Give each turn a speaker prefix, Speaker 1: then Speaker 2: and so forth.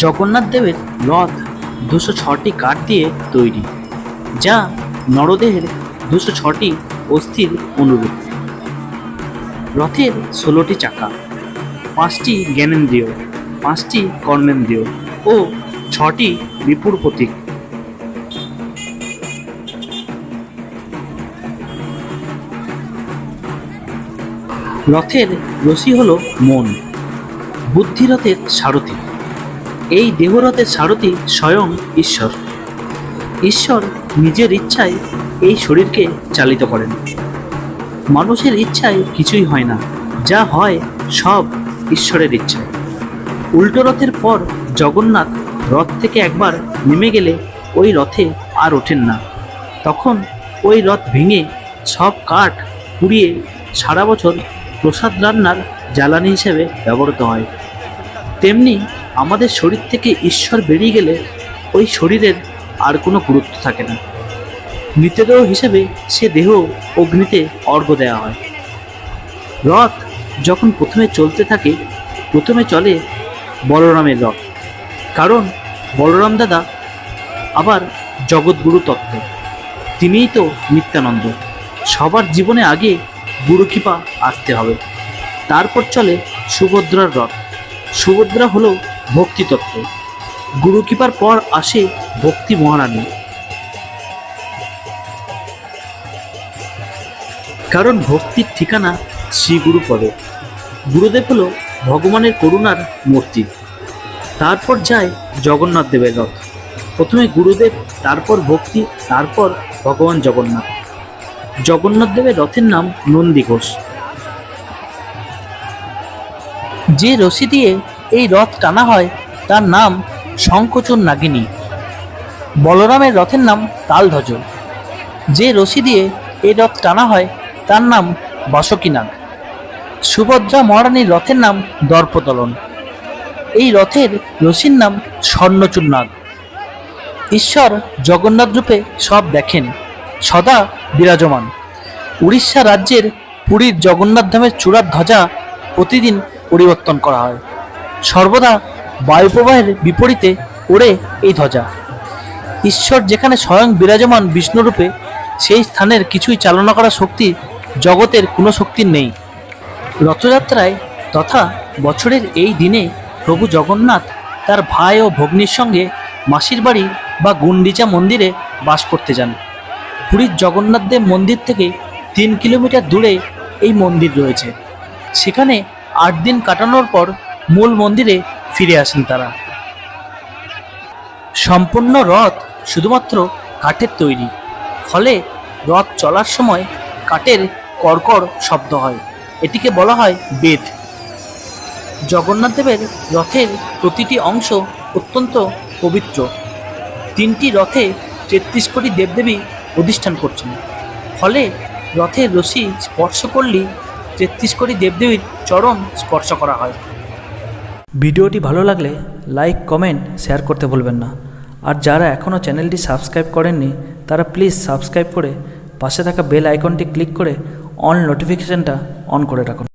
Speaker 1: জগন্নাথ দেবের রথ 206টি কাঠ দিয়ে তৈরি, যা নরদেহের 206টি অস্থির অনুরূপ। রথের 16টি চাকা, 5টি জ্ঞানেন্দ্রিয়, 5টি কর্মেন্দ্রিয় ও 6টি রিপুর প্রতীক। রথের রশি হল মন, বুদ্ধিরথের সারথি। এই দেহরথের সারথি স্বয়ং ঈশ্বর। ঈশ্বর নিজের ইচ্ছায় এই শরীরকে চালিত করেন। মানুষের ইচ্ছায় কিছুই হয় না, যা হয় সব ঈশ্বরের ইচ্ছায়। উল্টো রথের পর জগন্নাথ রথ থেকে একবার নেমে গেলে ওই রথে আর ওঠেন না। তখন ওই রথ ভেঙে সব কাঠ পুড়িয়ে সারা বছর প্রসাদ রান্নার জ্বালানি হিসেবে ব্যবহৃত হয়। তেমনি আমাদের শরীর থেকে ঈশ্বর বেরিয়ে গেলে ওই শরীরের আর কোনো গুরুত্ব থাকে না। মৃতদেহ হিসেবে সে দেহ অগ্নিতে অর্ঘ্য দেওয়া হয়। রথ যখন প্রথমে চলতে থাকে, প্রথমে চলে বলরামের রথ, কারণ বলরাম দাদা আবার জগৎগুরু তত্ত্ব। তিনিই তো নিত্যানন্দ। সবার জীবনে আগে গুরু কৃপা আসতে হবে। তারপর চলে সুভদ্রার রথ। সুভদ্রা হলো ভক্তি তত্ত্ব। গুরু কৃপার পর আসে ভক্তি মহারানী, কারণ ভক্তির ঠিকানা শ্রী গুরু পদে। গুরুদেব হলো ভগবানের করুণার মূর্তি। তারপর যায় জগন্নাথ দেবের রথ। প্রথমে গুরুদেব, তারপর ভক্তি, তারপর ভগবান জগন্নাথ। জগন্নাথ দেবের রথের নাম নন্দী ঘোষ। যে রশি দিয়ে এই রথ টানা হয় তার নাম শঙ্খচূড় নাগিনী। বলরামের রথের নাম তালধ্বজ। যে রশি দিয়ে এই রথ টানা হয় তার নাম বাসকীনাগ। সুভদ্রা মহারানীর রথের নাম দর্পদলন। এই রথের রশির নাম স্বর্ণচূড় নাগ। ঈশ্বর জগন্নাথ রূপে সব দেখেন, সদা বিরাজমান। উড়িষ্যা রাজ্যের পুরীর জগন্নাথ ধামের চূড়ার ধ্বজা প্রতিদিন পরিবর্তন করা হয়। সর্বদা বায়ুপ্রবাহের বিপরীতে ওড়ে এই ধ্বজা। ঈশ্বর যেখানে স্বয়ং বিরাজমান বিষ্ণুরূপে, সেই স্থানের কিছুই চালনা করা শক্তি জগতের কোনো শক্তির নেই। রথযাত্রায় তথা বছরের এই দিনে প্রভু জগন্নাথ তার ভাই ও ভগ্নীর সঙ্গে মাসির বাড়ি বা গুন্ডিচা মন্দিরে বাস করতে যান। পুরীর জগন্নাথ দেব মন্দির থেকে 3 কিলোমিটার দূরে এই মন্দির রয়েছে। সেখানে 8 দিন কাটানোর পর মূল মন্দিরে ফিরে আসেন তারা। সম্পূর্ণ রথ শুধুমাত্র কাঠের তৈরি, ফলে রথ চলার সময় কাঠের কড়কড় শব্দ হয়। এটিকে বলা হয় বেদ। জগন্নাথ দেবের রথের প্রতিটি অংশ অত্যন্ত পবিত্র। 3টি রথে 33 কোটি দেবদেবী অধিষ্ঠান করছেন, ফলে রথের রশি স্পর্শ করলেই 33 কোটি দেবদেবীর চরণ স্পর্শ করা হয়। ভিডিওটি ভালো লাগলে লাইক, কমেন্ট, শেয়ার করতে ভুলবেন না। আর যারা এখনও চ্যানেলটি সাবস্ক্রাইব করেননি তারা প্লিজ সাবস্ক্রাইব করে পাশে থাকা বেল আইকনটি ক্লিক করে অল নোটিফিকেশানটা অন করে রাখুন।